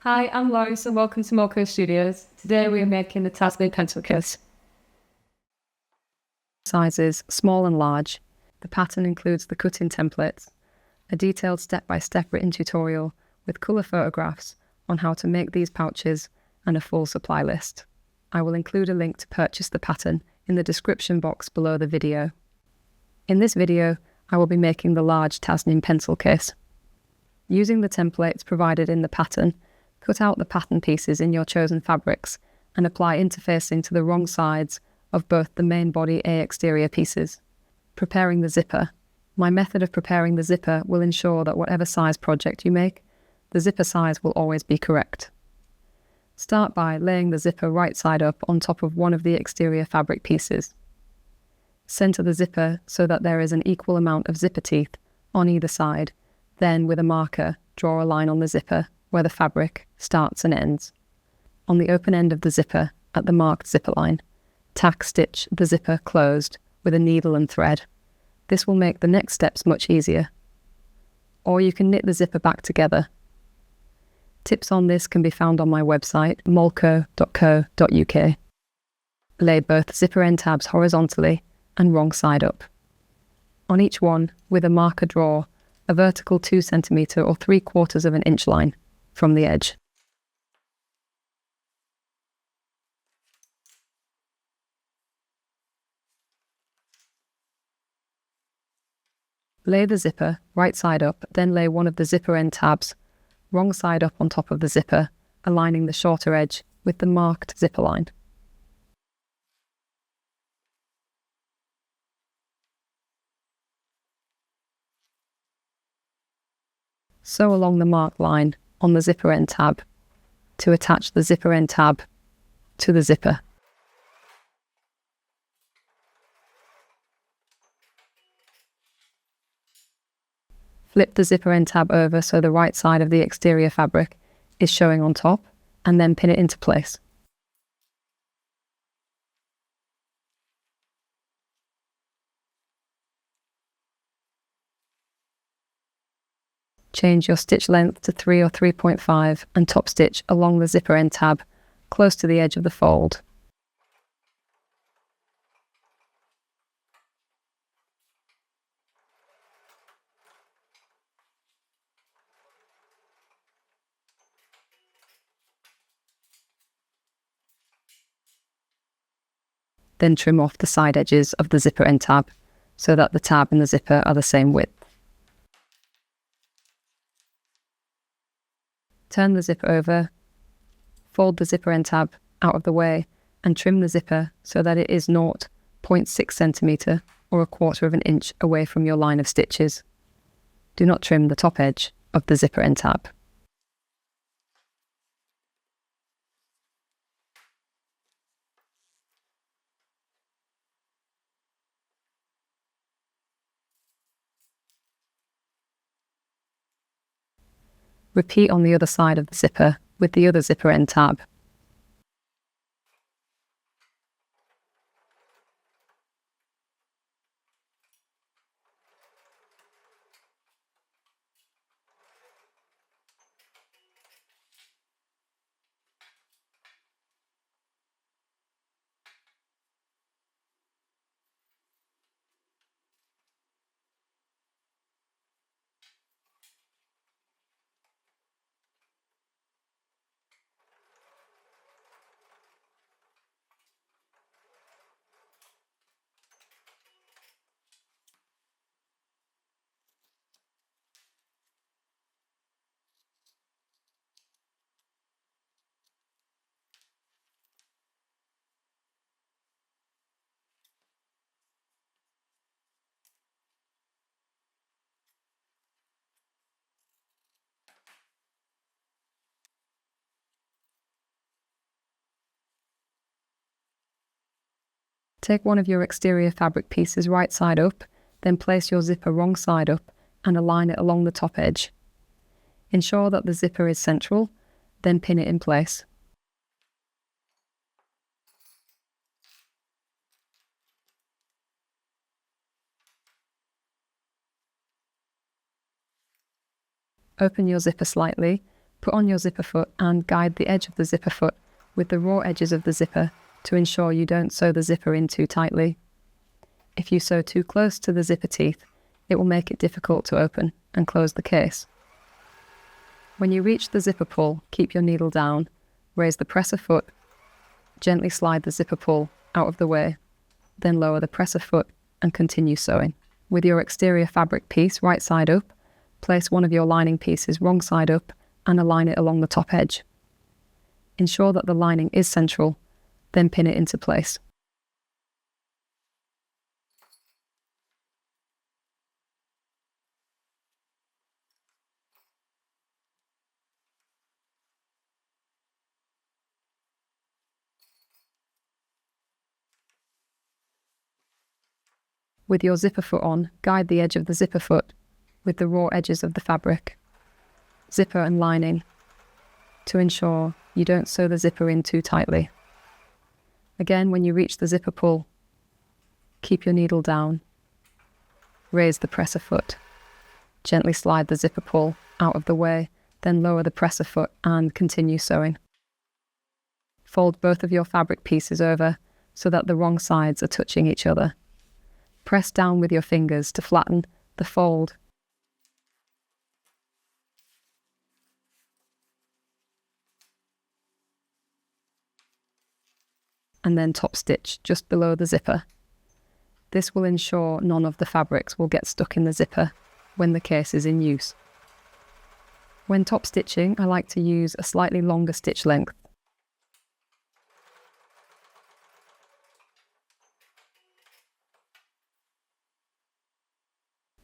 Hi, I'm Loris and welcome to Moco Studios. Today we are making the TASNIM Pencil Case. Sizes small and large. The pattern includes the cut-in templates, a detailed step-by-step written tutorial with colour photographs on how to make these pouches and a full supply list. I will include a link to purchase the pattern in the description box below the video. In this video, I will be making the large TASNIM pencil case. Using the templates provided in the pattern, cut out the pattern pieces in your chosen fabrics and apply interfacing to the wrong sides of both the main body A exterior pieces. Preparing the zipper. My method of preparing the zipper will ensure that whatever size project you make, the zipper size will always be correct. Start by laying the zipper right side up on top of one of the exterior fabric pieces. Center the zipper so that there is an equal amount of zipper teeth on either side. Then, with a marker, draw a line on the zipper where the fabric starts and ends. On the open end of the zipper, at the marked zipper line, tack stitch the zipper closed with a needle and thread. This will make the next steps much easier. Or you can knit the zipper back together. Tips on this can be found on my website, molco.co.uk. Lay both zipper end tabs horizontally and wrong side up. On each one, with a marker, draw a vertical 2 cm or 3/4 of an inch line from the edge. Lay the zipper right side up, then lay one of the zipper end tabs wrong side up on top of the zipper, aligning the shorter edge with the marked zipper line. Sew along the marked line on the zipper end tab to attach the zipper end tab to the zipper. Flip the zipper end tab over so the right side of the exterior fabric is showing on top, and then pin it into place. Change your stitch length to 3 or 3.5 and top stitch along the zipper end tab close to the edge of the fold. Then trim off the side edges of the zipper end tab so that the tab and the zipper are the same width. Turn the zipper over, fold the zipper end tab out of the way and trim the zipper so that it is 0.6 cm or 1/4 of an inch away from your line of stitches. Do not trim the top edge of the zipper end tab. Repeat on the other side of the zipper with the other zipper end tab. Take one of your exterior fabric pieces right side up, then place your zipper wrong side up and align it along the top edge. Ensure that the zipper is central, then pin it in place. Open your zipper slightly, Put on your zipper foot and guide the edge of the zipper foot with the raw edges of the zipper to ensure you don't sew the zipper in too tightly. If you sew too close to the zipper teeth, it will make it difficult to open and close the case. When you reach the zipper pull, keep your needle down, raise the presser foot, gently slide the zipper pull out of the way, then lower the presser foot and continue sewing. With your exterior fabric piece right side up, place one of your lining pieces wrong side up and align it along the top edge. Ensure that the lining is central, then pin it into place. With your zipper foot on, guide the edge of the zipper foot with the raw edges of the fabric, zipper and lining, to ensure you don't sew the zipper in too tightly. Again, when you reach the zipper pull, keep your needle down, raise the presser foot, gently slide the zipper pull out of the way, then lower the presser foot and continue sewing. Fold both of your fabric pieces over so that the wrong sides are touching each other. Press down with your fingers to flatten the fold. And then top stitch just below the zipper. This will ensure none of the fabrics will get stuck in the zipper when the case is in use. When top stitching, I like to use a slightly longer stitch length.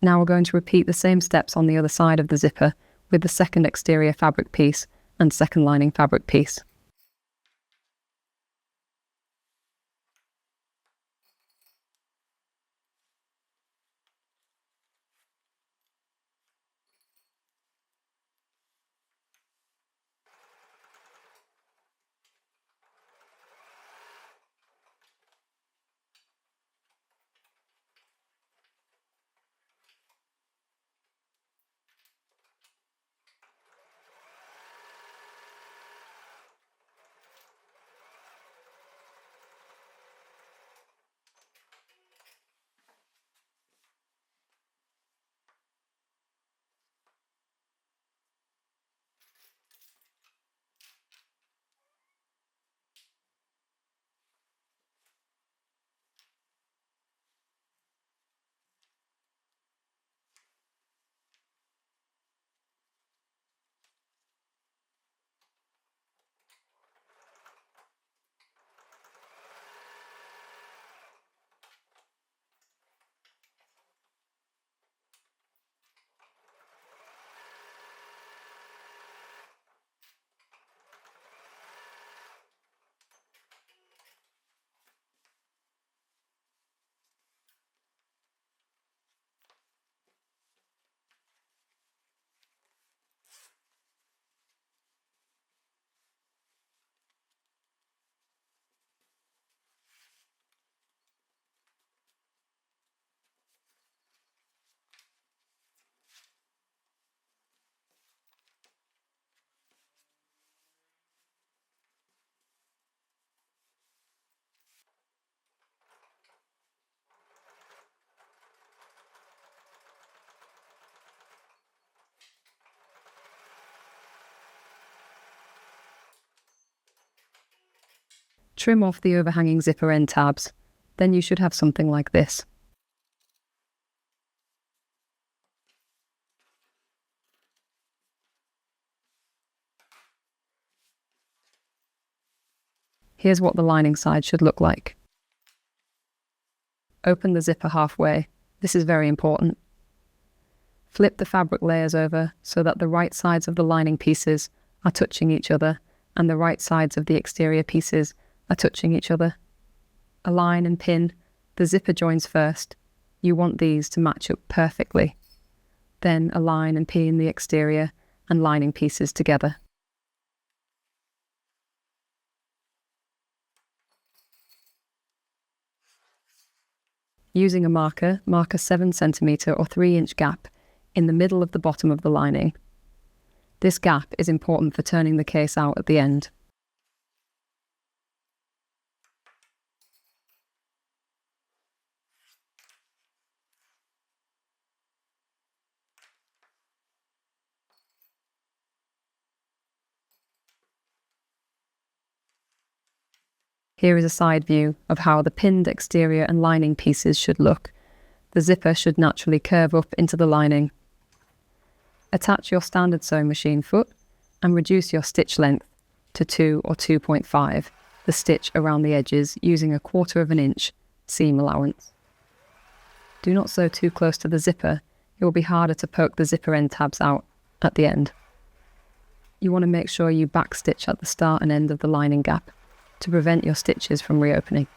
Now we're going to repeat the same steps on the other side of the zipper with the second exterior fabric piece and second lining fabric piece. Trim off the overhanging zipper end tabs, then you should have something like this. Here's what the lining side should look like. Open the zipper halfway. This is very important. Flip the fabric layers over so that the right sides of the lining pieces are touching each other and the right sides of the exterior pieces are touching each other. Align and pin the zipper joins first. You want these to match up perfectly. Then align and pin the exterior and lining pieces together. Using a marker, mark a 7 cm or 3 inch gap in the middle of the bottom of the lining. This gap is important for turning the case out at the end. Here is a side view of how the pinned exterior and lining pieces should look. The zipper should naturally curve up into the lining. Attach your standard sewing machine foot and reduce your stitch length to 2 or 2.5, the stitch around the edges using 1/4 inch seam allowance. Do not sew too close to the zipper, it will be harder to poke the zipper end tabs out at the end. You want to make sure you backstitch at the start and end of the lining gap to prevent your stitches from reopening.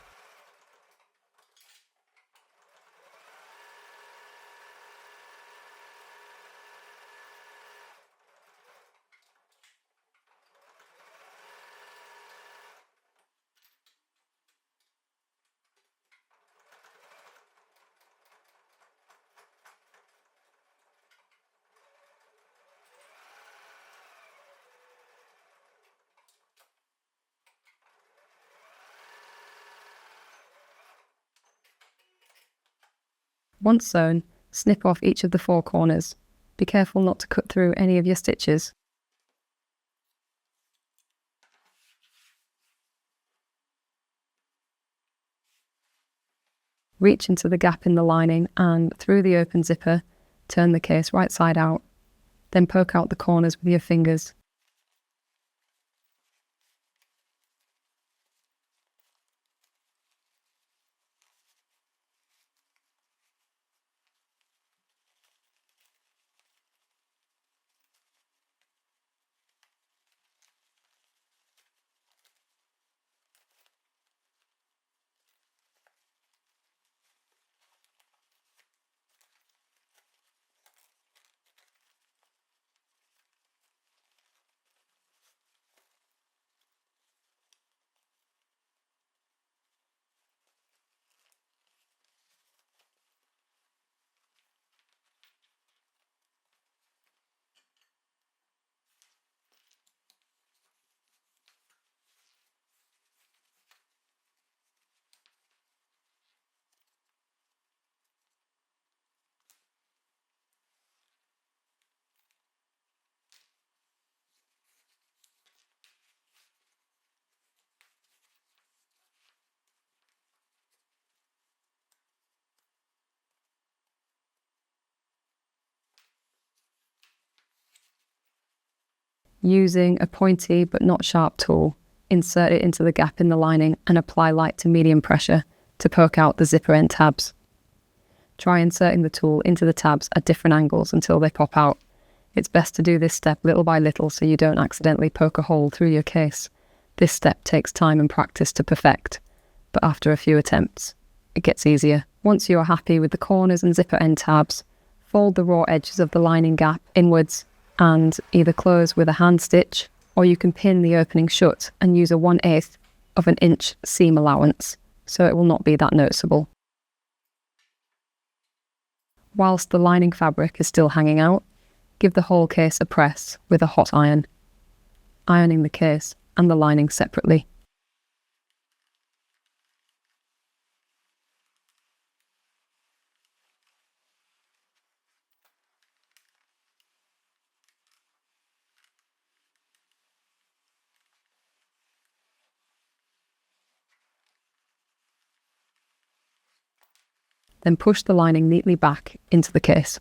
Once sewn, snip off each of the 4 corners. Be careful not to cut through any of your stitches. Reach into the gap in the lining and, through the open zipper, turn the case right side out. Then poke out the corners with your fingers. Using a pointy but not sharp tool, insert it into the gap in the lining and apply light to medium pressure to poke out the zipper end tabs. Try inserting the tool into the tabs at different angles until they pop out. It's best to do this step little by little so you don't accidentally poke a hole through your case. This step takes time and practice to perfect, but after a few attempts, it gets easier. Once you are happy with the corners and zipper end tabs, fold the raw edges of the lining gap inwards and either close with a hand stitch, or you can pin the opening shut and use a 1/8 of an inch seam allowance, so it will not be that noticeable. Whilst the lining fabric is still hanging out, give the whole case a press with a hot iron, ironing the case and the lining separately. Then push the lining neatly back into the case.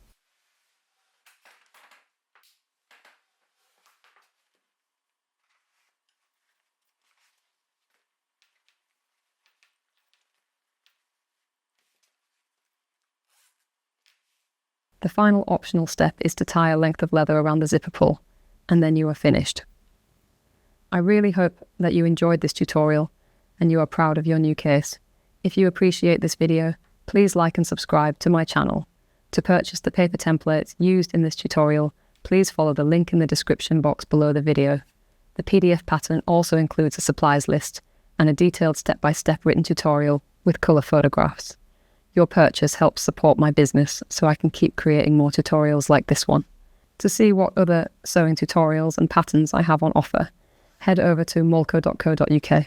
The final optional step is to tie a length of leather around the zipper pull, and then you are finished. I really hope that you enjoyed this tutorial and you are proud of your new case. If you appreciate this video, please like and subscribe to my channel. To purchase the paper templates used in this tutorial, please follow the link in the description box below the video. The PDF pattern also includes a supplies list and a detailed step-by-step written tutorial with colour photographs. Your purchase helps support my business so I can keep creating more tutorials like this one. To see what other sewing tutorials and patterns I have on offer, head over to molco.co.uk.